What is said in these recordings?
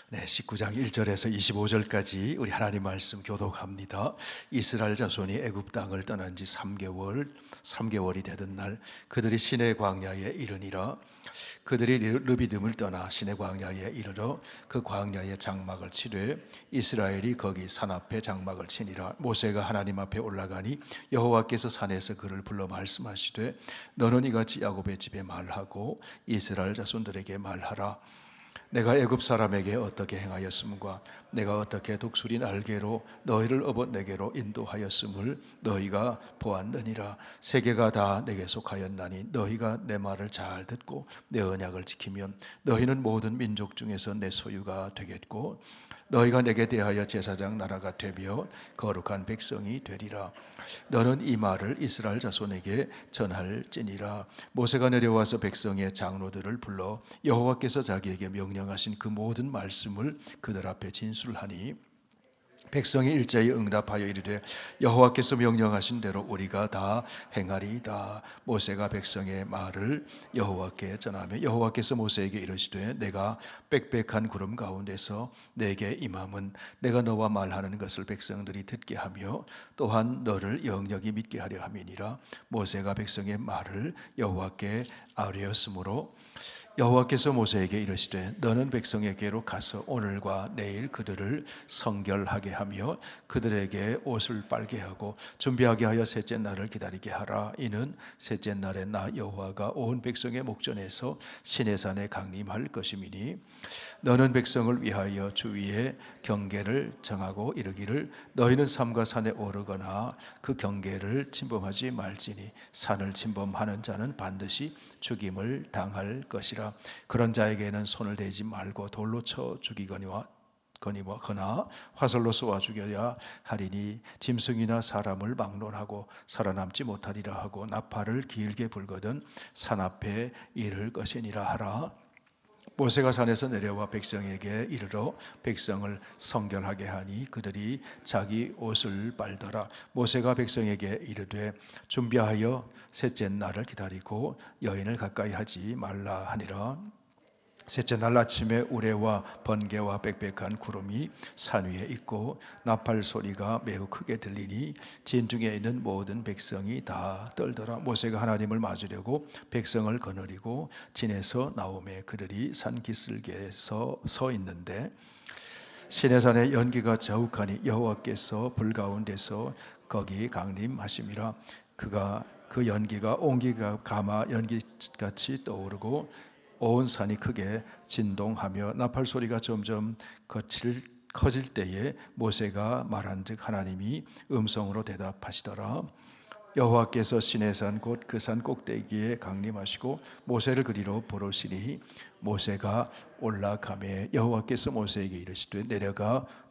네, 19장 1절에서 25절까지 우리 하나님 말씀 교독합니다. 이스라엘 자손이 애굽 땅을 떠난 지 3개월이 되던 날 그들이 시내 광야에 이르니라. 그들이 르비딤을 떠나 시내 광야에 이르러 그 광야에 장막을 치되 이스라엘이 거기 산 앞에 장막을 치니라. 모세가 하나님 앞에 올라가니 여호와께서 산에서 그를 불러 말씀하시되 너는 이같이 야곱의 집에 말하고 이스라엘 자손들에게 말하라. 내가 애굽 사람에게 어떻게 행하였음과 내가 어떻게 독수리 날개로 너희를 업어 내게로 인도하였음을 너희가 보았느니라. 세계가 다 내게 속하였나니 너희가 내 말을 잘 듣고 내 언약을 지키면 너희는 모든 민족 중에서 내 소유가 되겠고 너희가 내게 대하여 제사장 나라가 되며 거룩한 백성이 되리라. 너는 이 말을 이스라엘 자손에게 전할지니라. 모세가 내려와서 백성의 장로들을 불러 여호와께서 자기에게 명령하신 그 모든 말씀을 그들 앞에 진술하니 백성이 일제히 응답하여 이르되 여호와께서 명령하신 대로 우리가 다 행하리이다. 모세가 백성의 말을 여호와께 전하며 여호와께서 모세에게 이르시되 내가 빽빽한 구름 가운데서 내게 임함은 내가 너와 말하는 것을 백성들이 듣게 하며 또한 너를 영영히 믿게 하려 함이니라. 모세가 백성의 말을 여호와께 아뢰었으므로 여호와께서 모세에게 이르시되 너는 백성에게로 가서 오늘과 내일 그들을 성결하게 하며 그들에게 옷을 빨게 하고 준비하게 하여 셋째 날을 기다리게 하라. 이는 셋째 날에 나 여호와가 온 백성의 목전에서 시내산에 강림할 것임이니 너는 백성을 위하여 주위에 경계를 정하고 이르기를 너희는 삼가 산에 오르거나 그 경계를 침범하지 말지니 산을 침범하는 자는 반드시 죽임을 당할 것이라. 그런 자에게는 손을 대지 말고 돌로 쳐 죽이거나 화살로 쏘아 죽여야 하리니 짐승이나 사람을 막론하고 살아남지 못하리라 하고 나팔을 길게 불거든 산 앞에 이를 것이니라 하라. 모세가 산에서 내려와 백성에게 이르러 백성을 성결하게 하니 그들이 자기 옷을 빨더라. 모세가 백성에게 이르되 준비하여 셋째 날을 기다리고 여인을 가까이 하지 말라 하니라. 셋째 날 아침에 우레와 번개와 빽빽한 구름이 산 위에 있고 나팔 소리가 매우 크게 들리니 진중에 있는 모든 백성이 다 떨더라. 모세가 하나님을 맞으려고 백성을 거느리고 진에서 나오매 그들이 산 기슭에 서 있는데 시내산에 연기가 자욱하니 여호와께서 불 가운데서 거기 강림하심이라. 그 연기가 온기가 가마 연기같이 떠오르고 온 산이 크게 진동하며 나팔 소리가 점점 커질 때에 모세가 말한즉 하나님이 음성으로 대답하시더라. 여호와께서 시내산 곧 그 산 꼭대기에 강림하시고 모세를 그리로 부르시니 모세가 올라가매 여호와께서 모세에게 이르시되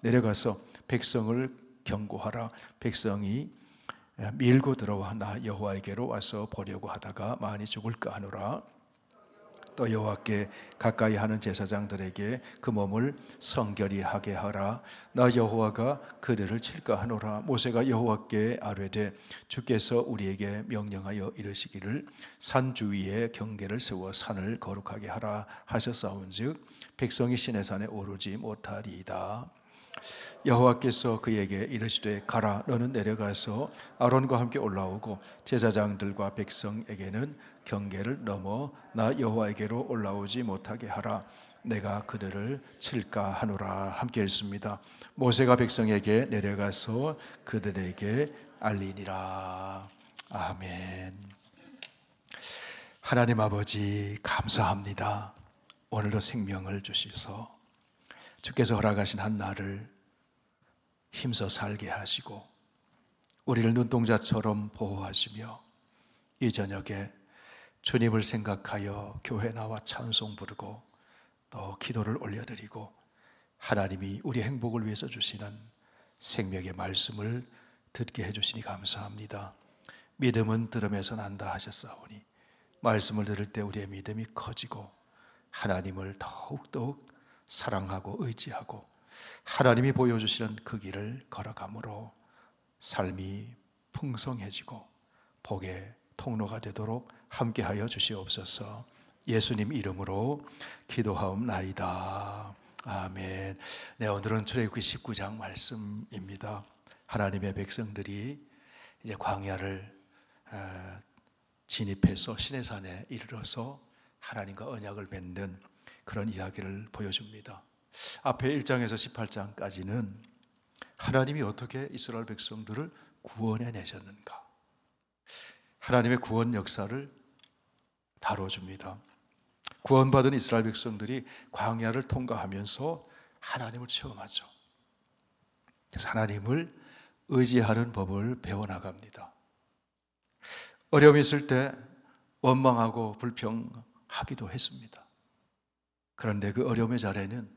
내려가서 백성을 경고하라. 백성이 밀고 들어와 나 여호와에게로 와서 보려고 하다가 많이 죽을까 하노라. 또 여호와께 가까이 하는 제사장들에게 그 몸을 성결히 하게 하라. 나 여호와가 그들을 칠까 하노라. 모세가 여호와께 아뢰되 주께서 우리에게 명령하여 이르시기를 산 주위에 경계를 세워 산을 거룩하게 하라 하셨사온즉 백성이 시내산에 오르지 못하리이다. 여호와께서 그에게 이르시되 가라. 너는 내려가서 아론과 함께 올라오고 제사장들과 백성에게는 경계를 넘어 나 여호와에게로 올라오지 못하게 하라. 내가 그들을 칠까 하노라. 함께 읽습니다. 모세가 백성에게 내려가서 그들에게 알리니라. 아멘. 하나님 아버지 감사합니다. 오늘도 생명을 주셔서 주께서 허락하신 한 날을 힘써 살게 하시고 우리를 눈동자처럼 보호하시며 이 저녁에 주님을 생각하여 교회 나와 찬송 부르고 또 기도를 올려드리고 하나님이 우리 행복을 위해서 주시는 생명의 말씀을 듣게 해주시니 감사합니다. 믿음은 들음에서 난다 하셨사오니 말씀을 들을 때 우리의 믿음이 커지고 하나님을 더욱더욱 사랑하고 의지하고 하나님이 보여주시는 그 길을 걸어감으로 삶이 풍성해지고 복의 통로가 되도록 함께하여 주시옵소서. 예수님 이름으로 기도하옵나이다. 아멘. 네, 오늘은 출애굽기 19장 말씀입니다. 하나님의 백성들이 이제 광야를 진입해서 시내산에 이르러서 하나님과 언약을 맺는 그런 이야기를 보여줍니다. 앞에 1장에서 18장까지는 하나님이 어떻게 이스라엘 백성들을 구원해 내셨는가, 하나님의 구원 역사를 다뤄줍니다. 구원받은 이스라엘 백성들이 광야를 통과하면서 하나님을 체험하죠. 그래서 하나님을 의지하는 법을 배워나갑니다. 어려움이 있을 때 원망하고 불평하기도 했습니다. 그런데 그 어려움의 자리에는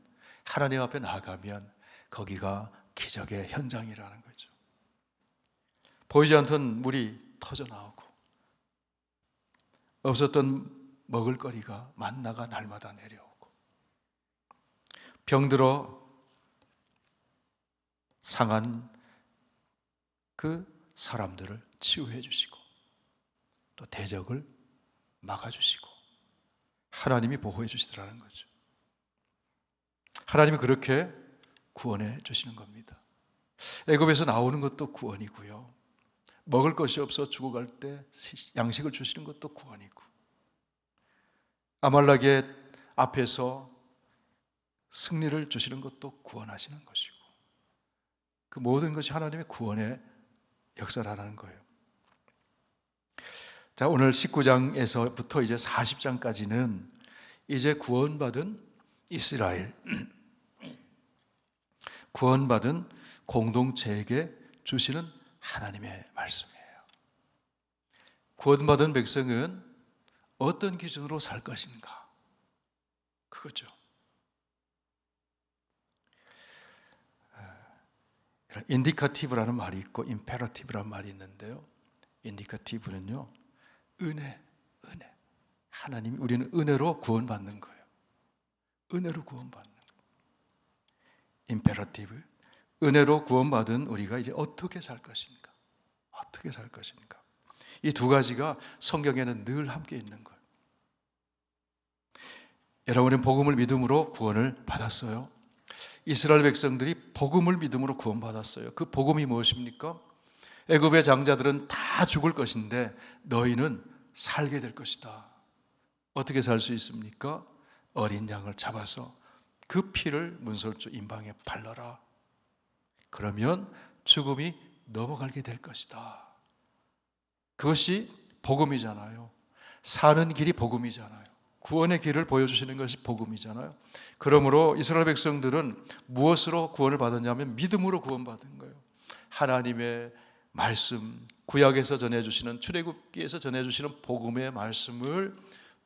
하나님 앞에 나아가면 거기가 기적의 현장이라는 거죠. 보이지 않던 물이 터져나오고 없었던 먹을거리가 만나가 날마다 내려오고 병들어 상한 그 사람들을 치유해 주시고 또 대적을 막아주시고 하나님이 보호해 주시더라는 거죠. 하나님이 그렇게 구원해 주시는 겁니다. 애굽에서 나오는 것도 구원이고요, 먹을 것이 없어 죽어갈 때 양식을 주시는 것도 구원이고, 아말렉의 앞에서 승리를 주시는 것도 구원하시는 것이고, 그 모든 것이 하나님의 구원의 역사라는 거예요. 자, 오늘 19장에서부터 이제 40장까지는 이제 구원받은 이스라엘, 구원받은 공동체에게 주시는 하나님의 말씀이에요. 구원받은 백성은 어떤 기준으로 살 것인가, 그거죠. 인디카티브라는 말이 있고 임페러티브라는 말이 있는데요, 인디카티브는요, 은혜. 하나님, 우리는 은혜로 구원받는 거예요. 은혜로 구원받는 거예요. 임페러티브, 은혜로 구원받은 우리가 이제 어떻게 살 것인가, 어떻게 살 것인가. 이 두 가지가 성경에는 늘 함께 있는 거예요. 여러분은 복음을 믿음으로 구원을 받았어요. 이스라엘 백성들이 복음을 믿음으로 구원받았어요. 그 복음이 무엇입니까? 애굽의 장자들은 다 죽을 것인데 너희는 살게 될 것이다. 어떻게 살 수 있습니까? 어린 양을 잡아서 그 피를 문설주 임방에 발라라. 그러면 죽음이 넘어가게 될 것이다. 그것이 복음이잖아요. 사는 길이 복음이잖아요. 구원의 길을 보여주시는 것이 복음이잖아요. 그러므로 이스라엘 백성들은 무엇으로 구원을 받았냐면 믿음으로 구원받은 거예요. 하나님의 말씀, 구약에서 전해주시는, 출애굽기에서 전해주시는 복음의 말씀을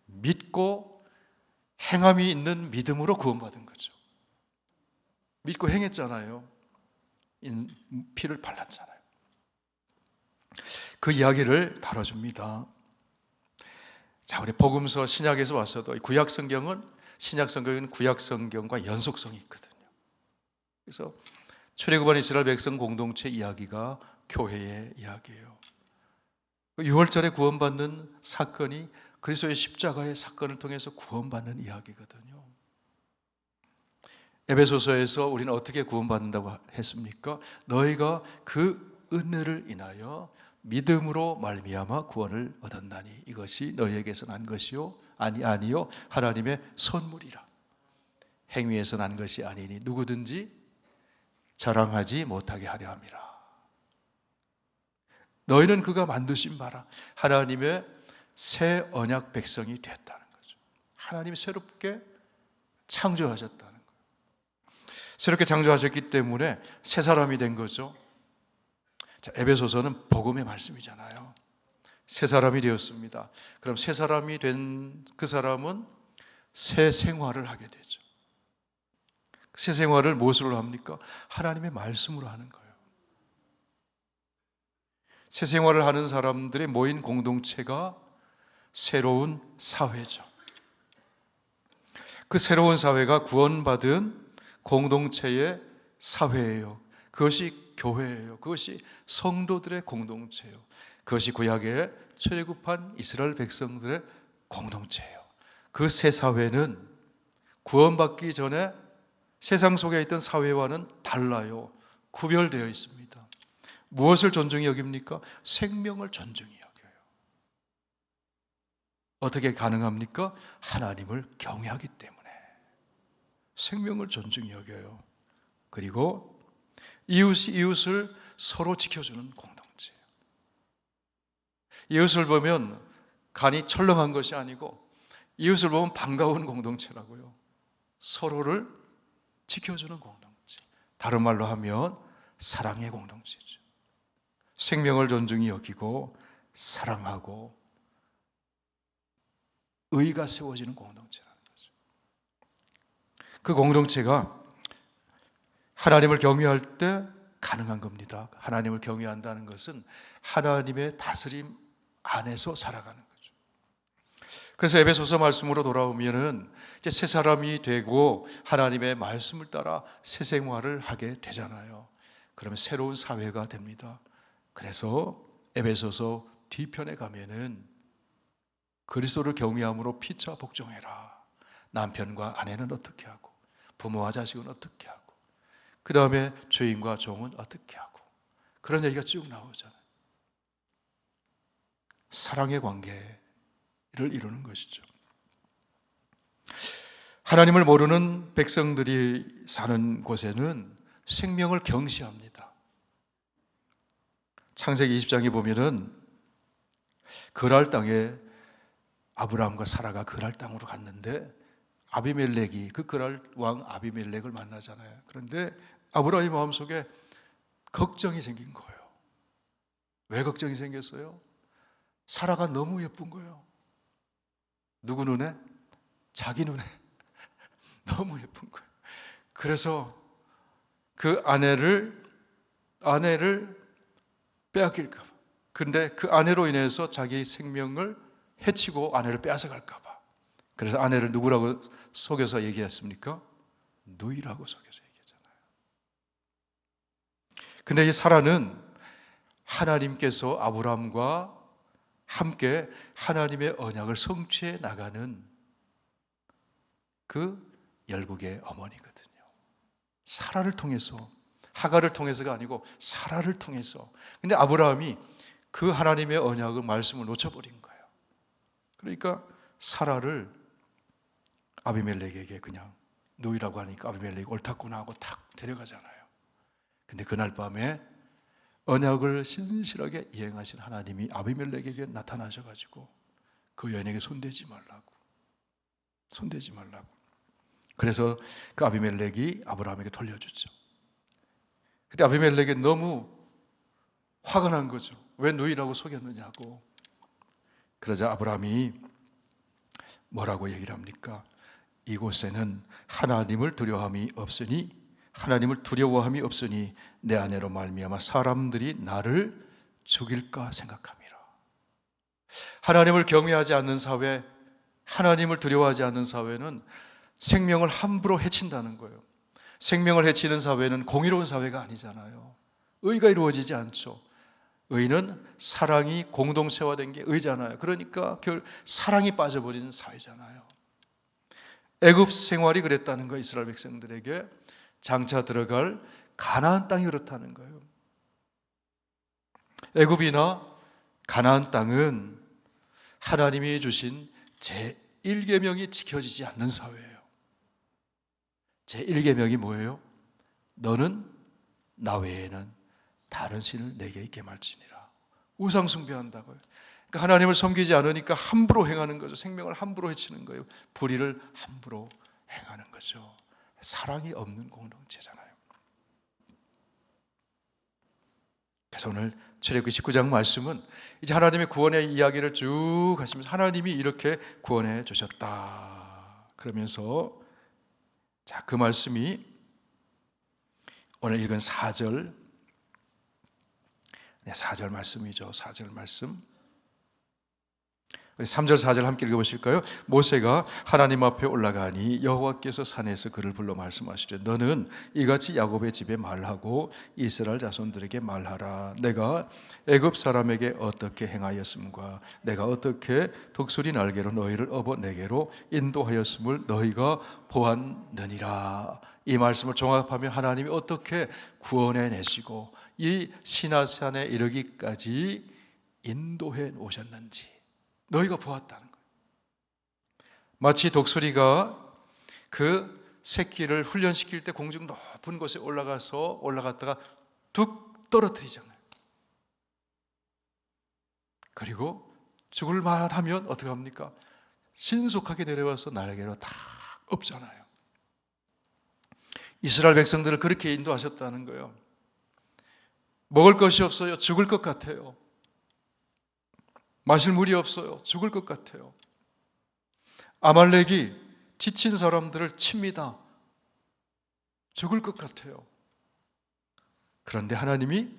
믿고 행함이 있는 믿음으로 구원받은 거죠. 믿고 행했잖아요. 피를 발랐잖아요. 그 이야기를 다뤄줍니다. 자, 우리 복음서 신약에서 와서도 구약 성경은, 신약 성경은 구약 성경과 연속성이 있거든요. 그래서 출애굽한 이스라엘 백성 공동체 이야기가 교회의 이야기예요. 6월절에 구원받는 사건이 그리스도의 십자가의 사건을 통해서 구원받는 이야기거든요. 에베소서에서 우리는 어떻게 구원받는다고 했습니까? 너희가 그 은혜를 인하여 믿음으로 말미암아 구원을 얻었나니 이것이 너희에게서 난 것이요 아니요 하나님의 선물이라. 행위에서 난 것이 아니니 누구든지 자랑하지 못하게 하려 함이라. 너희는 그가 만드신 바라 하나님의 새 언약 백성이 됐다는 거죠. 하나님이 새롭게 창조하셨다는 거예요. 새롭게 창조하셨기 때문에 새 사람이 된 거죠. 자, 에베소서는 복음의 말씀이잖아요. 새 사람이 되었습니다. 그럼 새 사람이 된 그 사람은 새 생활을 하게 되죠. 새 생활을 무엇으로 합니까? 하나님의 말씀으로 하는 거예요. 새 생활을 하는 사람들의 모인 공동체가 새로운 사회죠. 그 새로운 사회가 구원받은 공동체의 사회예요. 그것이 교회예요. 그것이 성도들의 공동체예요. 그것이 구약의 출애굽한 이스라엘 백성들의 공동체예요. 그 새 사회는 구원받기 전에 세상 속에 있던 사회와는 달라요. 구별되어 있습니다. 무엇을 존중히 여깁니까? 생명을 존중히 여겨요. 어떻게 가능합니까? 하나님을 경외하기 때문에 생명을 존중히 여겨요. 그리고 이웃이 이웃을 서로 지켜주는 공동체예요. 이웃을 보면 간이 철렁한 것이 아니고 이웃을 보면 반가운 공동체라고요. 서로를 지켜주는 공동체. 다른 말로 하면 사랑의 공동체죠. 생명을 존중히 여기고 사랑하고 의가 세워지는 공동체라는 거죠. 그 공동체가 하나님을 경외할 때 가능한 겁니다. 하나님을 경외한다는 것은 하나님의 다스림 안에서 살아가는 거죠. 그래서 에베소서 말씀으로 돌아오면은 이제 새 사람이 되고 하나님의 말씀을 따라 새 생활을 하게 되잖아요. 그러면 새로운 사회가 됩니다. 그래서 에베소서 뒤편에 가면은 그리스도를 경외함으로 피차 복종해라. 남편과 아내는 어떻게 하고, 부모와 자식은 어떻게 하고, 그 다음에 주인과 종은 어떻게 하고, 그런 얘기가 쭉 나오잖아요. 사랑의 관계를 이루는 것이죠. 하나님을 모르는 백성들이 사는 곳에는 생명을 경시합니다. 창세기 20장에 보면은 그랄 땅에 아브라함과 사라가 그랄 땅으로 갔는데 아비멜렉이 그 그랄 왕 아비멜렉을 만나잖아요. 그런데 아브라함의 마음속에 걱정이 생긴 거예요. 왜 걱정이 생겼어요? 사라가 너무 예쁜 거예요. 누구 눈에? 자기 눈에 너무 예쁜 거예요. 그래서 그 아내를 빼앗길까 봐. 근데 그 아내로 인해서 자기 생명을 해치고 아내를 빼앗아 갈까 봐. 그래서 아내를 누구라고 속여서 얘기했습니까? 누이라고 속여서 얘기했잖아요. 근데 이 사라는 하나님께서 아브라함과 함께 하나님의 언약을 성취해 나가는 그 열국의 어머니거든요. 사라를 통해서, 하갈을 통해서가 아니고 사라를 통해서. 근데 아브라함이 그 하나님의 언약을 말씀을 놓쳐버린 거예요. 그러니까 사라를 아비멜렉에게 그냥 누이라고 하니까 아비멜렉이 옳다구나 하고 탁 데려가잖아요. 근데 그날 밤에 언약을 신실하게 이행하신 하나님이 아비멜렉에게 나타나셔가지고 그 여인에게 손대지 말라고. 그래서 그 아비멜렉이 아브라함에게 돌려주죠. 그때 아비멜렉이 너무 화가 난 거죠. 왜 누이라고 속였느냐고. 그러자 아브라함이 뭐라고 얘기를 합니까? 이곳에는 하나님을 두려워함이 없으니 내 아내로 말미암아 사람들이 나를 죽일까 생각함이라. 하나님을 경외하지 않는 사회, 하나님을 두려워하지 않는 사회는 생명을 함부로 해친다는 거예요. 생명을 해치는 사회는 공의로운 사회가 아니잖아요. 의가 이루어지지 않죠. 의는 사랑이 공동체화된 게 의잖아요. 그러니까 사랑이 빠져버리는 사회잖아요. 애굽 생활이 그랬다는 거예요. 이스라엘 백성들에게 장차 들어갈 가나안 땅이 그렇다는 거예요. 애굽이나 가나안 땅은 하나님이 주신 제1계명이 지켜지지 않는 사회예요. 제1계명이 뭐예요? 너는 나 외에는 다른 신을 내게 있게 말지니라. 우상 숭배한다고요. 그러니까 하나님을 섬기지 않으니까 함부로 행하는 거죠. 생명을 함부로 해치는 거예요. 불의를 함부로 행하는 거죠. 사랑이 없는 공동체잖아요. 그래서 오늘 출애굽기 19장 말씀은 이제 하나님의 구원의 이야기를 쭉 하시면서 하나님이 이렇게 구원해 주셨다 그러면서 자, 그 말씀이 오늘 읽은 4절 말씀이죠. 4절 말씀. 우리 3절 4절 함께 읽어보실까요? 모세가 하나님 앞에 올라가니 여호와께서 산에서 그를 불러 말씀하시되 너는 이같이 야곱의 집에 말하고 이스라엘 자손들에게 말하라. 내가 애굽 사람에게 어떻게 행하였음과 내가 어떻게 독수리 날개로 너희를 업어 내게로 인도하였음을 너희가 보았느니라. 이 말씀을 종합하며 하나님이 어떻게 구원해 내시고 이 시나산에 이르기까지 인도해 오셨는지 너희가 보았다는 거예요. 마치 독수리가 그 새끼를 훈련시킬 때 공중 높은 곳에 올라갔다가 툭 떨어뜨리잖아요. 그리고 죽을 만하면 어떻게 합니까? 신속하게 내려와서 날개로 다 엎잖아요. 이스라엘 백성들을 그렇게 인도하셨다는 거예요. 먹을 것이 없어요. 죽을 것 같아요. 마실 물이 없어요. 죽을 것 같아요. 아말렉이 지친 사람들을 칩니다. 죽을 것 같아요. 그런데 하나님이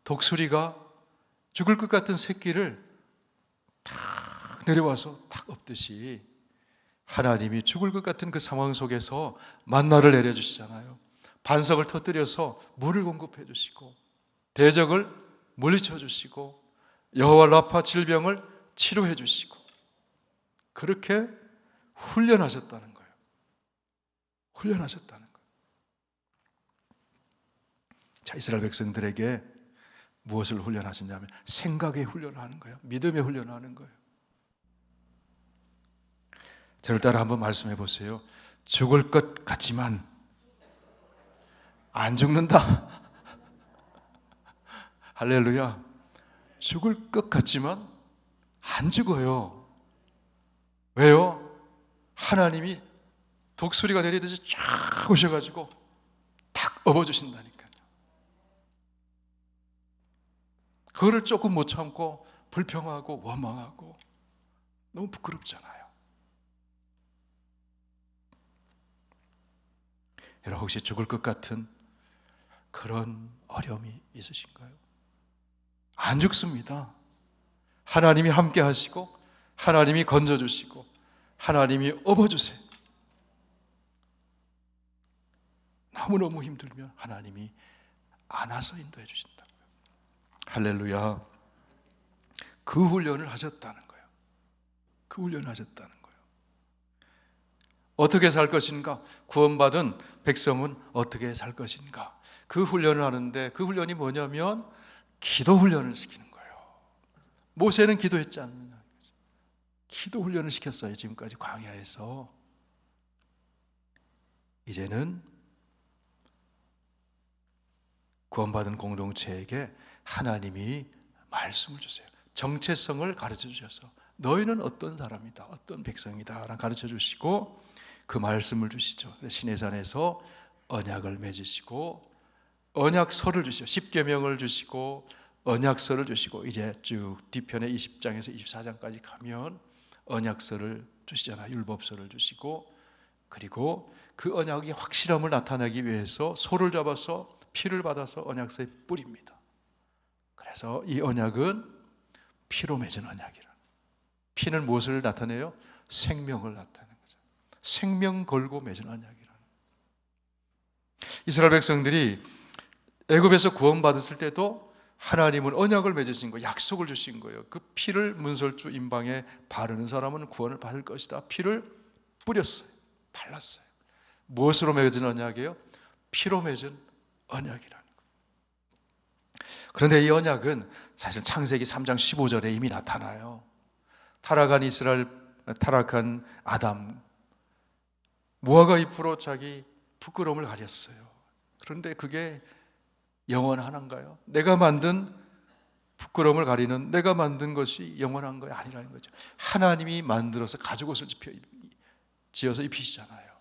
독수리가 죽을 것 같은 새끼를 탁 내려와서 탁 엎듯이 하나님이 죽을 것 같은 그 상황 속에서 만나를 내려주시잖아요. 반석을 터뜨려서 물을 공급해 주시고 대적을 물리쳐 주시고 여호와 라파 질병을 치료해 주시고 그렇게 훈련하셨다는 거예요. 훈련하셨다는 거예요. 자, 이스라엘 백성들에게 무엇을 훈련하셨냐면 생각의 훈련을 하는 거예요. 믿음의 훈련을 하는 거예요. 저를 따라 한번 말씀해 보세요. 죽을 것 같지만 안 죽는다. 할렐루야. 죽을 것 같지만 안 죽어요. 왜요? 하나님이 독수리가 내리듯이 쫙 오셔가지고 탁 업어주신다니까요. 그거를 조금 못 참고 불평하고 원망하고 너무 부끄럽잖아요. 여러분 혹시 죽을 것 같은 그런 어려움이 있으신가요? 안 죽습니다. 하나님이 함께 하시고 하나님이 건져주시고 하나님이 업어주세요. 너무너무 힘들면 하나님이 안아서 인도해 주신다고요. 할렐루야. 그 훈련을 하셨다는 거예요. 그 훈련을 하셨다는 거예요. 어떻게 살 것인가? 구원받은 백성은 어떻게 살 것인가? 그 훈련을 하는데 그 훈련이 뭐냐면 기도 훈련을 시키는 거예요. 모세는 기도했지 않느냐. 기도 훈련을 시켰어요. 지금까지 광야에서. 이제는 구원받은 공동체에게 하나님이 말씀을 주세요. 정체성을 가르쳐 주셔서 너희는 어떤 사람이다, 어떤 백성이다 라고 가르쳐 주시고 그 말씀을 주시죠. 시내산에서 언약을 맺으시고 언약서를 주시죠. 십계명을 주시고 언약서를 주시고 이제 쭉 뒤편에 20장에서 24장까지 가면 언약서를 주시잖아요. 율법서를 주시고 그리고 그 언약의 확실함을 나타내기 위해서 소를 잡아서 피를 받아서 언약서에 뿌립니다. 그래서 이 언약은 피로 맺은 언약이라. 피는 무엇을 나타내요? 생명을 나타내는 거죠. 생명 걸고 맺은 언약이라. 이스라엘 백성들이 애굽에서 구원받았을 때도 하나님은 언약을 맺으신 거예요. 약속을 주신 거예요. 그 피를 문설주 임방에 바르는 사람은 구원을 받을 것이다. 피를 뿌렸어요. 발랐어요. 무엇으로 맺은 언약이에요? 피로 맺은 언약이라는 거예요. 그런데 이 언약은 사실 창세기 3장 15절에 이미 나타나요. 타락한 아담 무화과 잎으로 자기 부끄러움을 가렸어요. 그런데 그게 영원한가요? 내가 만든 부끄러움을 가리는 내가 만든 것이 영원한 거예요? 아니라는 거죠. 하나님이 만들어서 가죽옷을 지어서 입히시잖아요.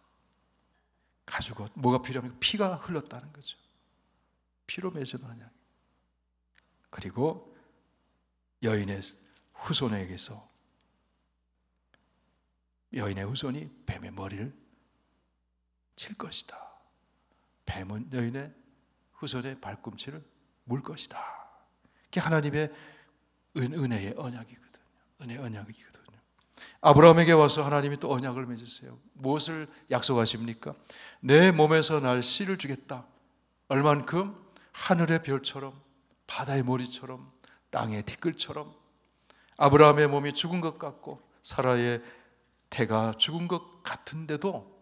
가죽옷 뭐가 필요합니까? 피가 흘렀다는 거죠. 피로 맺은 언약. 그리고 여인의 후손에게서 여인의 후손이 뱀의 머리를 칠 것이다. 뱀은 여인의 후손의 발꿈치를 물 것이다. 그게 하나님의 은혜의 언약이거든요. 은혜의 언약이거든요. 아브라함에게 와서 하나님이 또 언약을 맺으세요. 무엇을 약속하십니까? 내 몸에서 날 씨를 주겠다. 얼만큼? 하늘의 별처럼 바다의 모리처럼 땅의 티끌처럼. 아브라함의 몸이 죽은 것 같고 사라의 태가 죽은 것 같은데도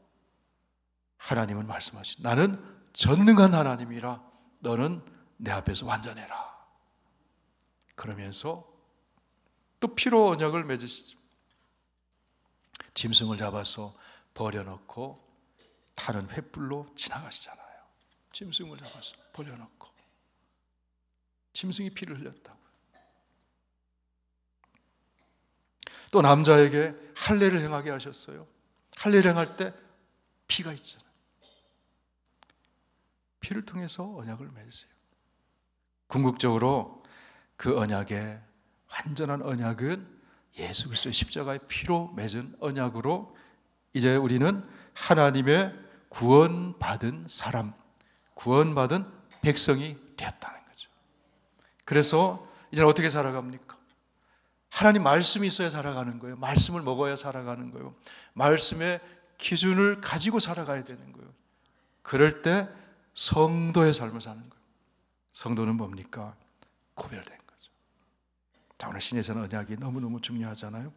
하나님은 말씀하신 나는 전능한 하나님이라 너는 내 앞에서 완전해라. 그러면서 또 피로 언약을 맺으시죠. 짐승을 잡아서 버려놓고 타는 횃불로 지나가시잖아요. 짐승을 잡아서 버려놓고 짐승이 피를 흘렸다고. 또 남자에게 할례를 행하게 하셨어요. 할례를 행할 때 피가 있잖아요. 피를 통해서 언약을 맺으세요. 궁극적으로 그 언약의 완전한 언약은 예수 그리스도의 십자가의 피로 맺은 언약으로 이제 우리는 하나님의 구원받은 사람, 구원받은 백성이 되었다는 거죠. 그래서 이제 어떻게 살아갑니까? 하나님 말씀이 있어야 살아가는 거예요. 말씀을 먹어야 살아가는 거예요. 말씀의 기준을 가지고 살아가야 되는 거예요. 그럴 때 성도의 삶을 사는 거예요. 성도는 뭡니까? 구별된 거죠. 자, 오늘 신에서는 언약이 너무너무 중요하잖아요.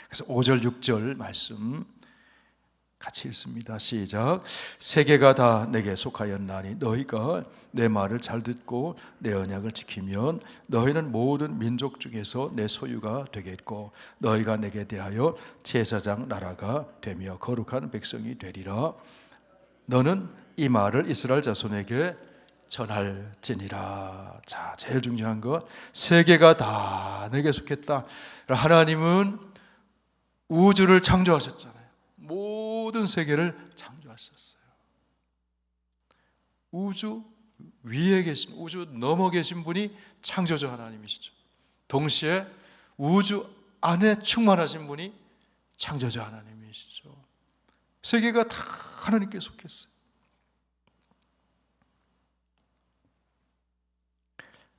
그래서 5절 6절 말씀 같이 읽습니다. 시작. 세계가 다 내게 속하였나니 너희가 내 말을 잘 듣고 내 언약을 지키면 너희는 모든 민족 중에서 내 소유가 되겠고 너희가 내게 대하여 제사장 나라가 되며 거룩한 백성이 되리라. 너는 이 말을 이스라엘 자손에게 전할지니라. 자, 제일 중요한 것, 세계가 다 내게 속했다. 하나님은 우주를 창조하셨잖아요. 모든 세계를 창조하셨어요. 우주 위에 계신, 우주 넘어 계신 분이 창조주 하나님이시죠. 동시에 우주 안에 충만하신 분이 창조주 하나님이시죠. 세계가 다 하나님께 속했어요.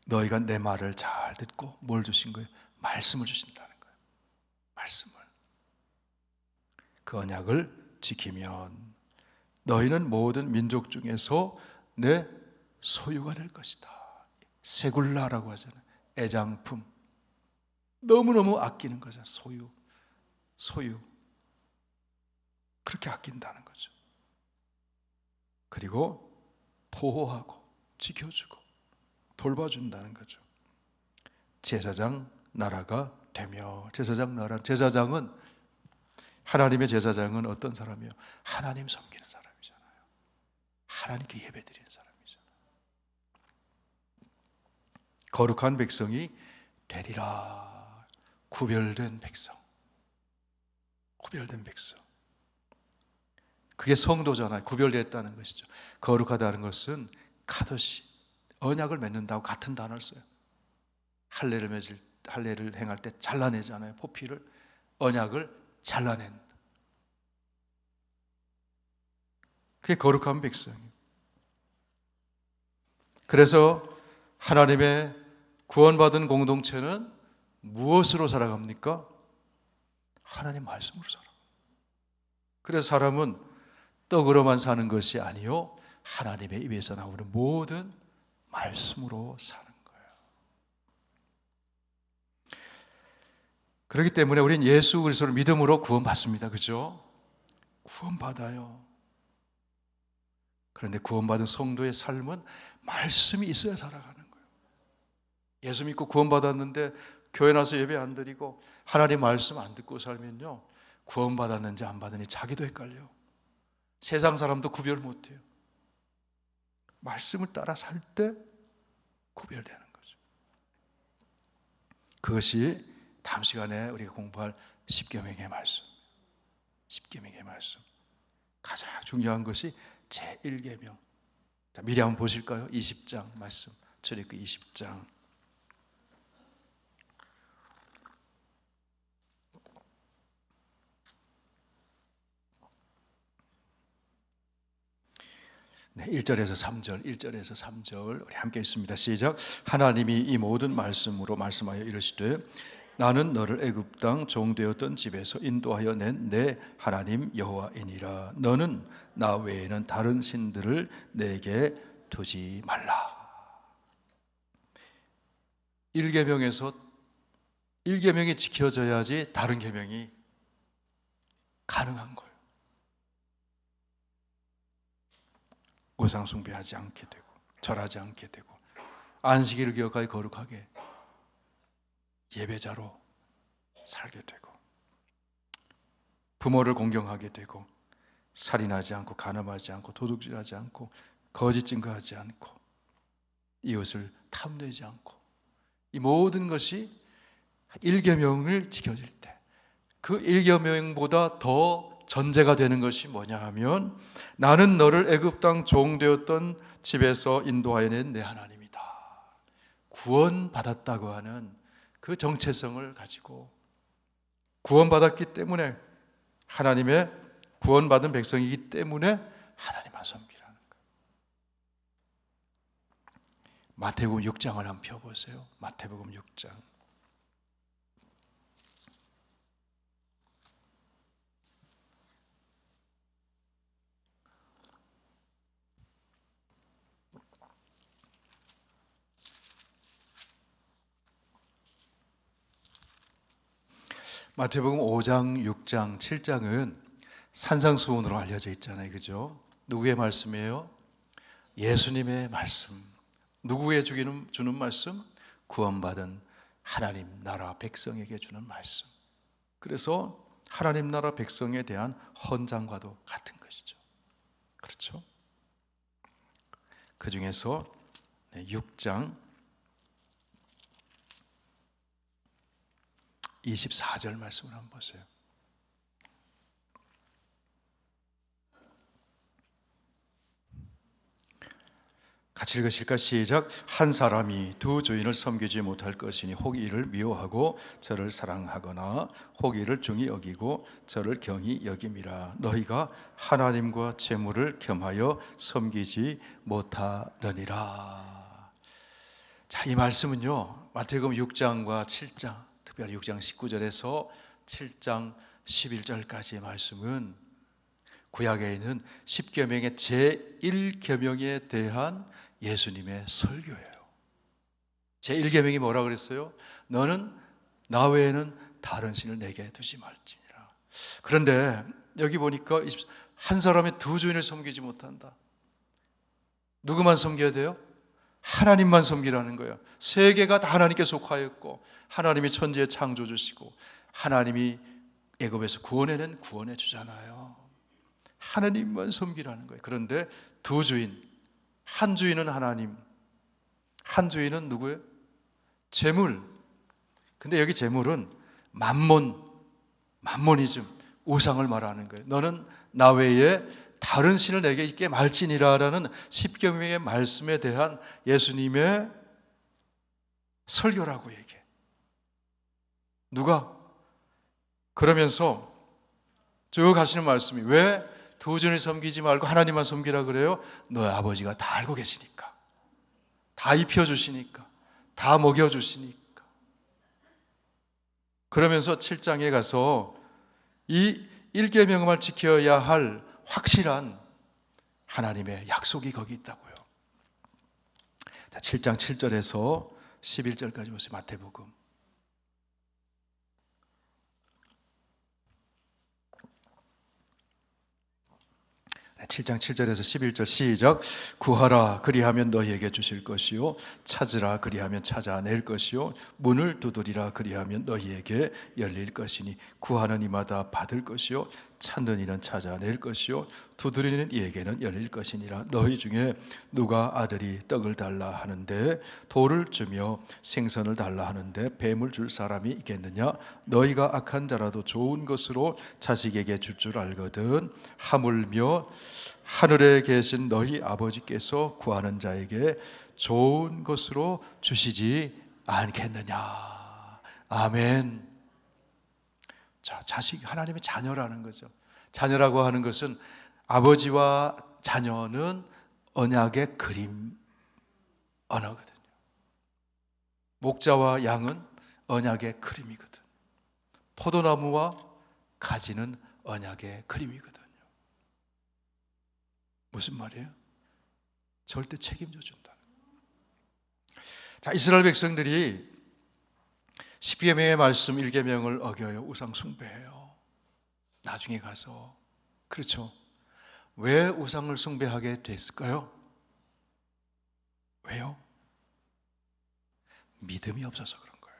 너희가 내 말을 잘 듣고 뭘 주신 거예요? 말씀을 주신다는 거예요. 말씀을. 그 언약을 지키면 너희는 모든 민족 중에서 내 소유가 될 것이다. 세굴라라고 하잖아요. 애장품. 너무너무 아끼는 거죠. 소유. 그렇게 아낀다는 거죠. 그리고 보호하고 지켜주고 돌봐준다는 거죠. 제사장 나라가 되며, 제사장은 하나님의 제사장은 어떤 사람이에요? 하나님 섬기는 사람이잖아요. 하나님께 예배드리는 사람이잖아요. 거룩한 백성이 되리라. 구별된 백성. 그게 성도잖아요. 구별됐다는 것이죠. 거룩하다는 것은 카도시, 언약을 맺는다고 같은 단어를 써요. 할례를 행할 때 잘라내잖아요. 포피를, 언약을 잘라낸. 그게 거룩한 백성이에요. 그래서 하나님의 구원받은 공동체는 무엇으로 살아갑니까? 하나님 말씀으로 살아갑니다. 그래서 사람은 떡으로만 사는 것이 아니요, 하나님의 입에서 나오는 모든 말씀으로 사는 거예요. 그렇기 때문에 우리는 예수 그리스도를 믿음으로 구원받습니다. 그렇죠? 구원받아요. 그런데 구원받은 성도의 삶은 말씀이 있어야 살아가는 거예요. 예수 믿고 구원받았는데 교회 나서 예배 안 드리고 하나님 말씀 안 듣고 살면요, 구원받았는지 안 받았는지 자기도 헷갈려요. 세상 사람도 구별 못해요. 말씀을 따라 살 때 구별되는 거죠. 그것이 다음 시간에 우리가 공부할 십계명의 말씀. 가장 중요한 것이 제1계명. 자, 미리 한번 보실까요? 20장 말씀. 출애굽기 20장. 네, 1절에서 3절 우리 함께 읽습니다. 시작. 하나님이 이 모든 말씀으로 말씀하여 이르시되 나는 너를 애굽 땅 종되었던 집에서 인도하여 낸 내 하나님 여호와이니라. 너는 나 외에는 다른 신들을 내게 두지 말라. 1계명이 지켜져야지 다른 계명이 가능한 거예요. 우상 숭배하지 않게 되고 절하지 않게 되고 안식일을 기억하여 거룩하게 예배자로 살게 되고 부모를 공경하게 되고 살인하지 않고 간음하지 않고 도둑질하지 않고 거짓 증거하지 않고 이웃을 탐내지 않고 이 모든 것이 일계명을 지켜질 때 그 일계명보다 더 전제가 되는 것이 뭐냐 하면 나는 너를 애굽 땅 종되었던 집에서 인도하여 낸 내 하나님이다. 구원받았다고 하는 그 정체성을 가지고 구원받았기 때문에 하나님의 구원받은 백성이기 때문에 하나님만 섬기라는 거예요. 마태복음 6장을 한번 펴보세요. 마태복음 6장. 마태복음 5장, 6장, 7장은 산상수훈으로 알려져 있잖아요. 그죠? 누구의 말씀이에요? 예수님의 말씀. 누구에 주는 말씀? 구원받은 하나님 나라 백성에게 주는 말씀. 그래서 하나님 나라 백성에 대한 헌장과도 같은 것이죠. 그렇죠? 그 중에서 6장 24절 말씀을 한번 보세요. 같이 읽으실까? 시작. 한 사람이 두 주인을 섬기지 못할 것이니 혹 이를 미워하고 저를 사랑하거나 혹 이를 중히 여기고 저를 경히 여김이라. 너희가 하나님과 재물을 겸하여 섬기지 못하느니라. 자, 이 말씀은요 마태복음 6장과 7장, 특별히 6장 19절에서 7장 11절까지의 말씀은 구약에 있는 10계명의 제1계명에 대한 예수님의 설교예요. 제1계명이 뭐라 그랬어요? 너는 나 외에는 다른 신을 내게 두지 말지니라. 그런데 여기 보니까 한 사람의 두 주인을 섬기지 못한다. 누구만 섬겨야 돼요? 하나님만 섬기라는 거예요. 세계가 다 하나님께 속하였고 하나님이 천지의 창조주시고 하나님이 애굽에서 구원해낸 구원해 주잖아요. 하나님만 섬기라는 거예요. 그런데 두 주인, 한 주인은 하나님, 한 주인은 누구예요? 재물. 근데 여기 재물은 만모니즘, 우상을 말하는 거예요. 너는 나 외에 다른 신을 내게 있게 말지니라라는 십계명의 말씀에 대한 예수님의 설교라고 얘기해. 누가? 그러면서 쭉 하시는 말씀이 왜 두 주인을 섬기지 말고 하나님만 섬기라 그래요? 너의 아버지가 다 알고 계시니까, 다 입혀주시니까, 다 먹여주시니까. 그러면서 7장에 가서 이 1계명만 지켜야 할 확실한 하나님의 약속이 거기 있다고요. 자, 7장 7절에서 11절까지 보세요. 마태복음. 7장 7절에서 11절 시작. 구하라 그리하면 너희에게 주실 것이요 찾으라 그리하면 찾아낼 것이요 문을 두드리라 그리하면 너희에게 열릴 것이니 구하는 이마다 받을 것이요 찾는 이는 찾아낼 것이요 두드리는 이에게는 열릴 것이니라. 너희 중에 누가 아들이 떡을 달라 하는데 돌을 주며 생선을 달라 하는데 뱀을 줄 사람이 있겠느냐? 너희가 악한 자라도 좋은 것으로 자식에게 줄 알거든 하물며 하늘에 계신 너희 아버지께서 구하는 자에게 좋은 것으로 주시지 않겠느냐. 아멘. 자, 자식, 하나님의 자녀라는 거죠. 자녀라고 하는 것은 아버지와 자녀는 언약의 그림 언어거든요. 목자와 양은 언약의 그림이거든. 포도나무와 가지는 언약의 그림이거든요. 무슨 말이에요? 절대 책임져 준다. 자, 이스라엘 백성들이 10계명의 말씀 1계명을 어겨요. 우상 숭배해요. 나중에 가서 그렇죠. 왜 우상을 숭배하게 됐을까요? 왜요? 믿음이 없어서 그런 거예요.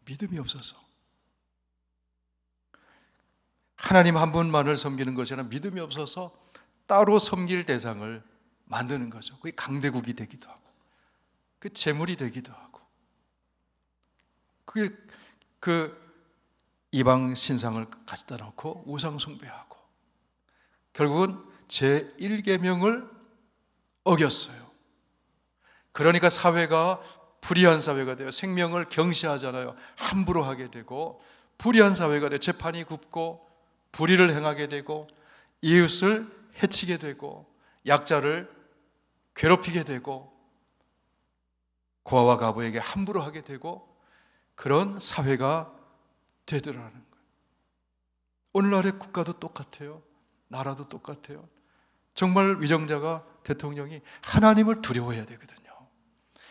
믿음이 없어서. 하나님 한 분만을 섬기는 것이 아니라 믿음이 없어서 따로 섬길 대상을 만드는 거죠. 그게 강대국이 되기도 하고, 그 재물이 되기도 하고, 그게 그 이방 신상을 가져다 놓고 우상 숭배하고, 결국은 제1계명을 어겼어요. 그러니까 사회가 불의한 사회가 돼요. 생명을 경시하잖아요. 함부로 하게 되고, 불의한 사회가 돼요. 재판이 굽고 불의를 행하게 되고, 이웃을 해치게 되고, 약자를 괴롭히게 되고, 고아와 과부에게 함부로 하게 되고, 그런 사회가 되더라는 거예요. 오늘날의 국가도 똑같아요. 나라도 똑같아요. 정말 위정자가, 대통령이 하나님을 두려워해야 되거든요.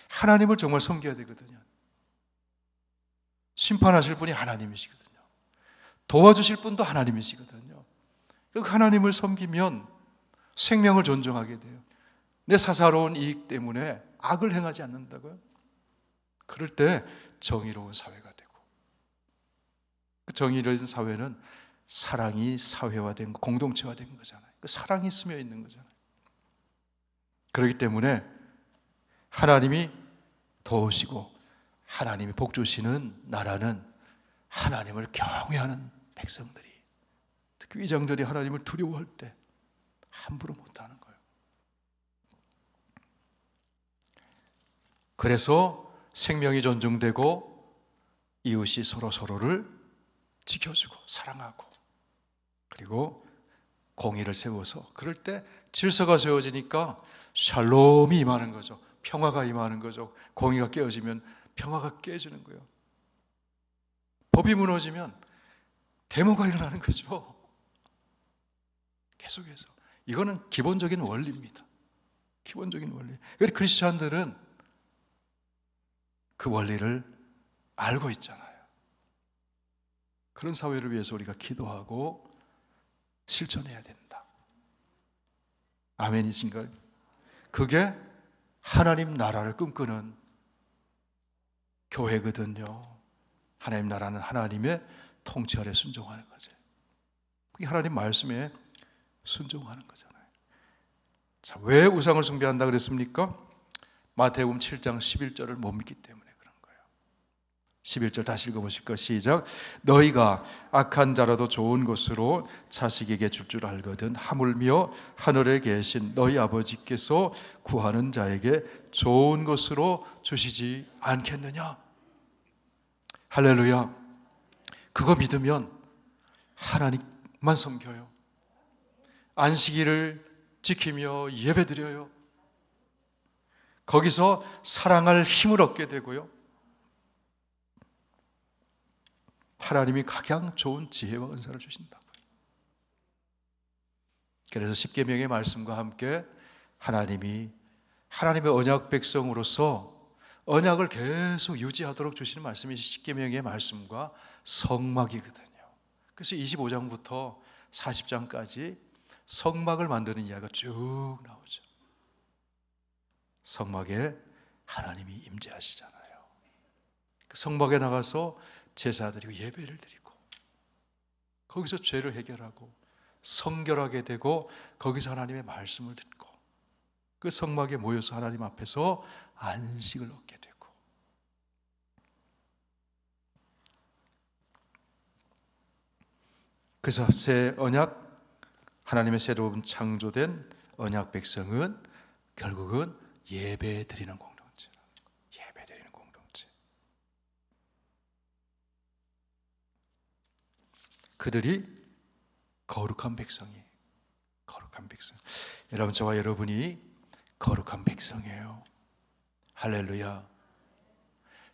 하나님을 정말 섬겨야 되거든요. 심판하실 분이 하나님이시거든요. 도와주실 분도 하나님이시거든요. 그 하나님을 섬기면 생명을 존중하게 돼요. 내 사사로운 이익 때문에 악을 행하지 않는다고요? 그럴 때 정의로운 사회가 되고, 그 정의로운 사회는 사랑이 사회화된, 공동체화된 거잖아요. 그 사랑이 스며 있는 거잖아요. 그렇기 때문에 하나님이 도우시고 하나님이 복 주시는 나라는 하나님을 경외하는 백성들이, 특히 위장들이 하나님을 두려워할 때 함부로 못하는 거예요. 그래서 생명이 존중되고 이웃이 서로를 지켜주고 사랑하고, 그리고 공의를 세워서, 그럴 때 질서가 세워지니까 샬롬이 임하는 거죠. 평화가 임하는 거죠. 공의가 깨어지면 평화가 깨지는 거예요. 법이 무너지면 데모가 일어나는 거죠. 계속해서. 이거는 기본적인 원리입니다. 기본적인 원리. 그래서 크리스찬들은 그 원리를 알고 있잖아요. 그런 사회를 위해서 우리가 기도하고 실천해야 된다. 아멘이신가요? 그게 하나님 나라를 꿈꾸는 교회거든요. 하나님 나라는 하나님의 통치 아래 순종하는 거죠. 그게 하나님 말씀에 순종하는 거잖아요. 자, 왜 우상을 숭배한다 그랬습니까? 마태복음 7장 11절을 못 믿기 때문에 그런 거예요. 11절 다시 읽어보실까요? 시작. 너희가 악한 자라도 좋은 것으로 자식에게 줄 줄 알거든 하물며 하늘에 계신 너희 아버지께서 구하는 자에게 좋은 것으로 주시지 않겠느냐. 할렐루야. 그거 믿으면 하나님만 섬겨요. 안식일을 지키며 예배드려요. 거기서 사랑할 힘을 얻게 되고요. 하나님이 가장 좋은 지혜와 은사를 주신다고요. 그래서 십계명의 말씀과 함께 하나님의 언약 백성으로서 언약을 계속 유지하도록 주시는 말씀이 십계명의 말씀과 성막이거든요. 그래서 25장부터 40장까지 성막을 만드는 이야기가 쭉 나오죠. 성막에 하나님이 임재하시잖아요. 그 성막에 나가서 제사드리고 예배를 드리고, 거기서 죄를 해결하고 성결하게 되고, 거기서 하나님의 말씀을 듣고, 그 성막에 모여서 하나님 앞에서 안식을 얻게 되고, 그래서 새 언약, 하나님의 새로운 창조된 언약 백성은 결국은 예배 드리는 공동체. 예배 드리는 공동체. 그들이 거룩한 백성이에요. 거룩한 백성. 여러분, 저와 여러분이 거룩한 백성이에요. 할렐루야.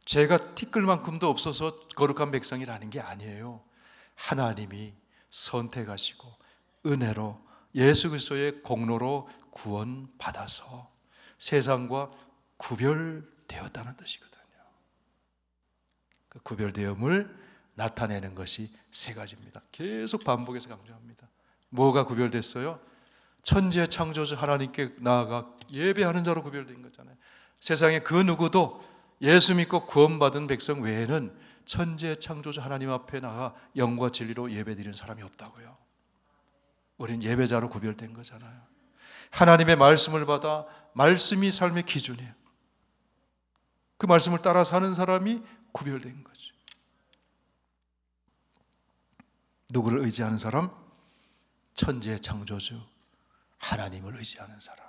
죄가 티끌만큼도 없어서 거룩한 백성이라는 게 아니에요. 하나님이 선택하시고 은혜로 예수 그리스도의 공로로 구원받아서 세상과 구별되었다는 뜻이거든요. 그 구별되음을 나타내는 것이 세 가지입니다. 계속 반복해서 강조합니다. 뭐가 구별됐어요? 천지의 창조주 하나님께 나아가 예배하는 자로 구별된 거잖아요. 세상에 그 누구도 예수 믿고 구원받은 백성 외에는 천지의 창조주 하나님 앞에 나가 영과 진리로 예배드리는 사람이 없다고요. 우린 예배자로 구별된 거잖아요. 하나님의 말씀을 받아 말씀이 삶의 기준이에요. 그 말씀을 따라 사는 사람이 구별된 거죠. 누구를 의지하는 사람? 천지의 창조주 하나님을 의지하는 사람.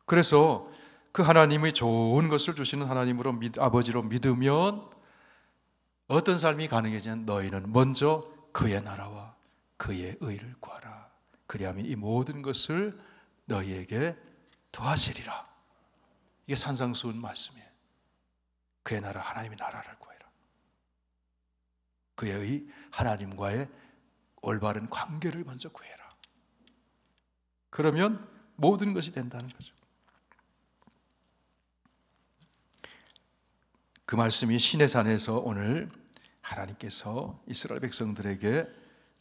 그래서 그 하나님의 좋은 것을 주시는 하나님으로 아버지로 믿으면 어떤 삶이 가능해지냐면 너희는 먼저 그의 나라와 그의 의를 구하라. 그리하면 이 모든 것을 너희에게 더하시리라. 이게 산상수훈 말씀이에요. 그의 나라, 하나님의 나라를 구해라. 그의 하나님과의 올바른 관계를 먼저 구해라. 그러면 모든 것이 된다는 거죠. 그 말씀이 시내산에서 오늘 하나님께서 이스라엘 백성들에게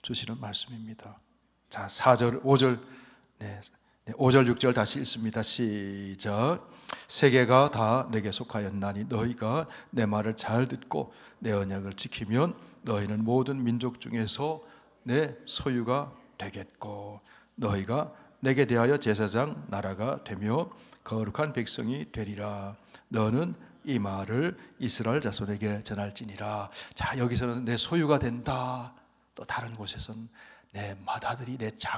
주시는 말씀입니다. 자, 4절, 5절, 5절, 6절 다시 읽습니다. 시작. 세계가 다 내게 속하였나니 너희가 내 말을 잘 듣고 내 언약을 지키면 너희는 모든 민족 중에서 내 소유가 되겠고 너희가 내게 대하여 제사장 나라가 되며 거룩한 백성이 되리라. 너는 이 말을 이스라엘 자손에게 전할지니라. 자, 여기서는 내 소유가 된다. 또 다른 곳에서는 내 맏아들이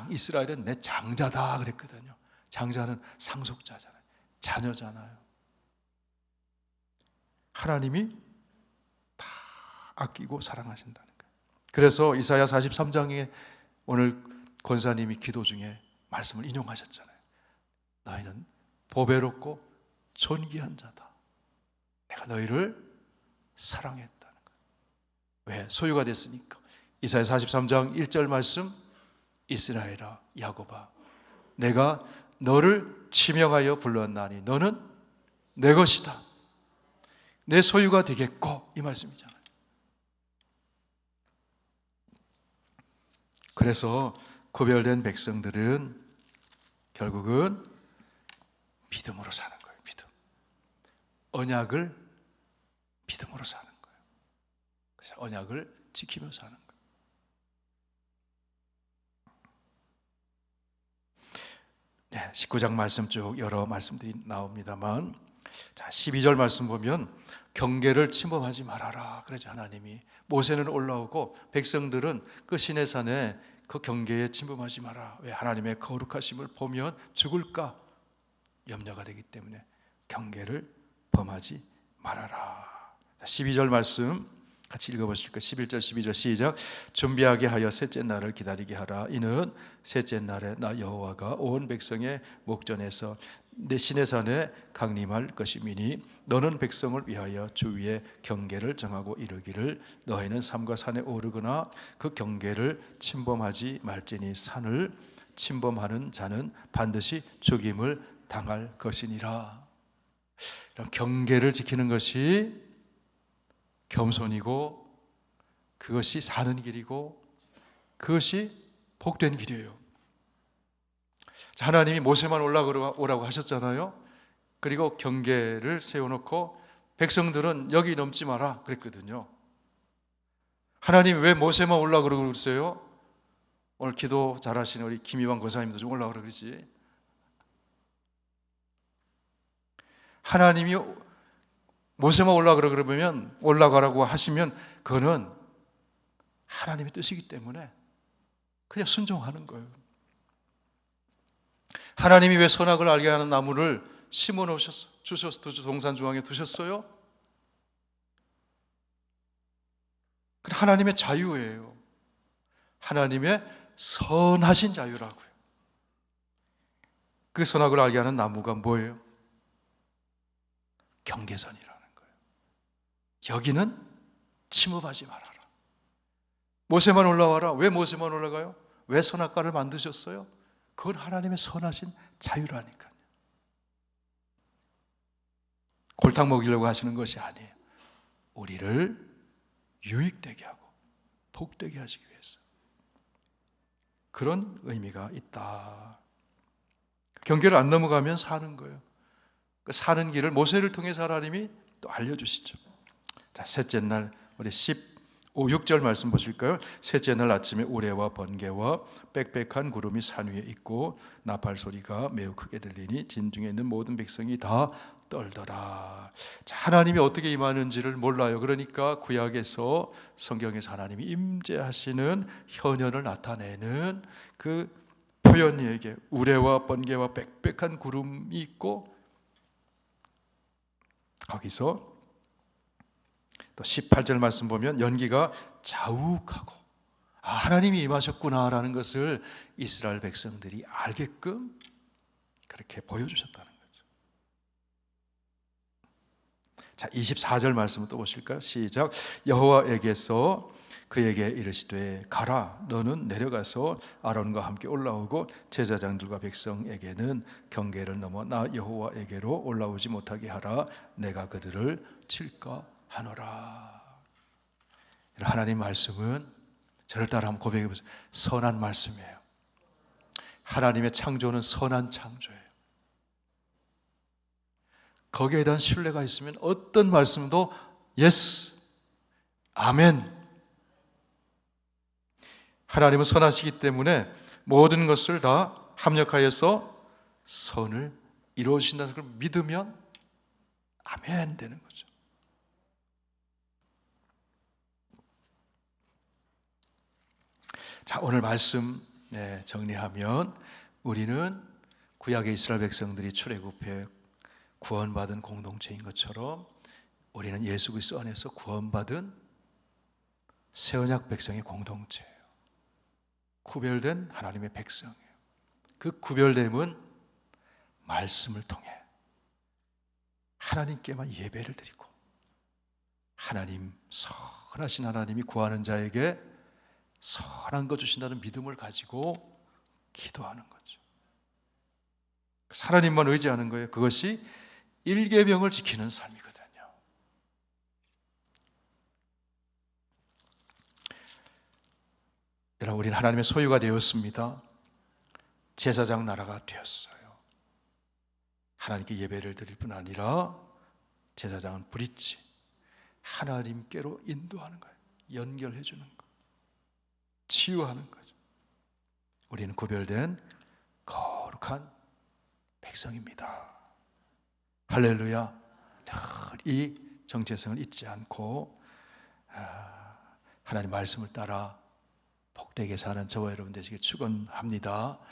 이스라엘은 내 장자다 그랬거든요. 장자는 상속자잖아요. 자녀잖아요. 하나님이 다 아끼고 사랑하신다는 거예요. 그래서 이사야 43장에 오늘 권사님이 기도 중에 말씀을 인용하셨잖아요. 너희는 보배롭고 존귀한 자다. 내가 너희를 사랑했다는 거예요. 왜? 소유가 됐으니까. 이사야 43장 1절 말씀, 이스라엘아 야곱아 내가 너를 지명하여 불렀나니 너는 내 것이다. 내 소유가 되겠고, 이 말씀이잖아요. 그래서 구별된 백성들은 결국은 믿음으로 사는 거예요. 믿음. 언약을 믿음으로 사는 거예요. 그래서 언약을 지키며 사는 거예요. 네, 19장 말씀 쭉 여러 말씀들이 나옵니다만, 자, 12절 말씀 보면 경계를 침범하지 말아라 그러죠. 하나님이 모세는 올라오고 백성들은 그 시내산에 그 경계에 침범하지 마라. 왜? 하나님의 거룩하심을 보면 죽을까 염려가 되기 때문에 경계를 범하지 말아라. 12절 말씀 같이 읽어보실까요? 11절 12절 시작. 준비하게 하여 셋째 날을 기다리게 하라. 이는 셋째 날에 나 여호와가 온 백성의 목전에서 내 시내산에 강림할 것이미니 너는 백성을 위하여 주위에 경계를 정하고 이르기를 너희는 삼가 산에 오르거나 그 경계를 침범하지 말지니 산을 침범하는 자는 반드시 죽임을 당할 것이니라. 이런 경계를 지키는 것이 겸손이고 그것이 사는 길이고 그것이 복된 길이에요. 하나님이 모세만 올라오라고 하셨잖아요. 그리고 경계를 세워놓고 백성들은 여기 넘지 마라 그랬거든요. 하나님 왜 모세만 올라오라고 그랬어요? 오늘 기도 잘하시는 우리 김희왕 권사님도 좀 올라오라고 그러지. 하나님이 모세만 올라가라 그러면 올라가라고 하시면 그거는 하나님의 뜻이기 때문에 그냥 순종하는 거예요. 하나님이 왜 선악을 알게 하는 나무를 심어 주셔서 동산 중앙에 두셨어요? 하나님의 자유예요. 하나님의 선하신 자유라고요. 그 선악을 알게 하는 나무가 뭐예요? 경계선이라는 거예요. 여기는 침범하지 말아라. 모세만 올라와라. 왜 모세만 올라가요? 왜 선악과를 만드셨어요? 그건 하나님의 선하신 자유라니까요. 골탕 먹이려고 하시는 것이 아니에요. 우리를 유익되게 하고 복되게 하시기 위해서. 그런 의미가 있다. 경계를 안 넘어가면 사는 거예요. 그 사는 길을 모세를 통해서 하나님이 또 알려주시죠. 자, 셋째 날 우리 15, 6절 말씀 보실까요? 셋째 날 아침에 우레와 번개와 빽빽한 구름이 산 위에 있고 나팔 소리가 매우 크게 들리니 진중에 있는 모든 백성이 다 떨더라. 자, 하나님이 어떻게 임하는지를 몰라요. 그러니까 구약에서 성경에서 하나님이 임재하시는 현현을 나타내는 그 표현에게 우레와 번개와 빽빽한 구름이 있고 거기서 또 18절 말씀 보면 연기가 자욱하고 하나님이 임하셨구나라는 것을 이스라엘 백성들이 알게끔 그렇게 보여주셨다는 거죠. 자, 24절 말씀을 또 보실까요? 시작. 여호와에게서 그에게 이르시되 가라 너는 내려가서 아론과 함께 올라오고 제사장들과 백성에게는 경계를 넘어 나 여호와에게로 올라오지 못하게 하라 내가 그들을 칠까 하노라. 하나님 말씀은 저를 따라 한번 고백해 보세요. 선한 말씀이에요. 하나님의 창조는 선한 창조예요. 거기에 대한 신뢰가 있으면 어떤 말씀도 예스, 아멘. 하나님은 선하시기 때문에 모든 것을 다 합력하여서 선을 이루어진다는 걸 믿으면 아멘 되는 거죠. 자, 오늘 말씀 정리하면 우리는 구약의 이스라엘 백성들이 출애굽해 구원받은 공동체인 것처럼 우리는 예수 그리스도 안에서 구원받은 새 언약 백성의 공동체예요. 구별된 하나님의 백성이에요. 그 구별됨은 말씀을 통해 하나님께만 예배를 드리고 하나님, 선하신 하나님이 구하는 자에게 선한 것 주신다는 믿음을 가지고 기도하는 거죠. 하나님만 의지하는 거예요. 그것이 일계명을 지키는 삶이거든요. 여러분, 우리는 하나님의 소유가 되었습니다. 제사장 나라가 되었어요. 하나님께 예배를 드릴 뿐 아니라 제사장은 브릿지, 하나님께로 인도하는 거예요. 연결해 주는 거, 치유하는 거죠. 우리는 구별된 거룩한 백성입니다. 할렐루야. 늘 이 정체성을 잊지 않고 하나님 말씀을 따라 복되게 사는 저와 여러분 되시길 축원합니다.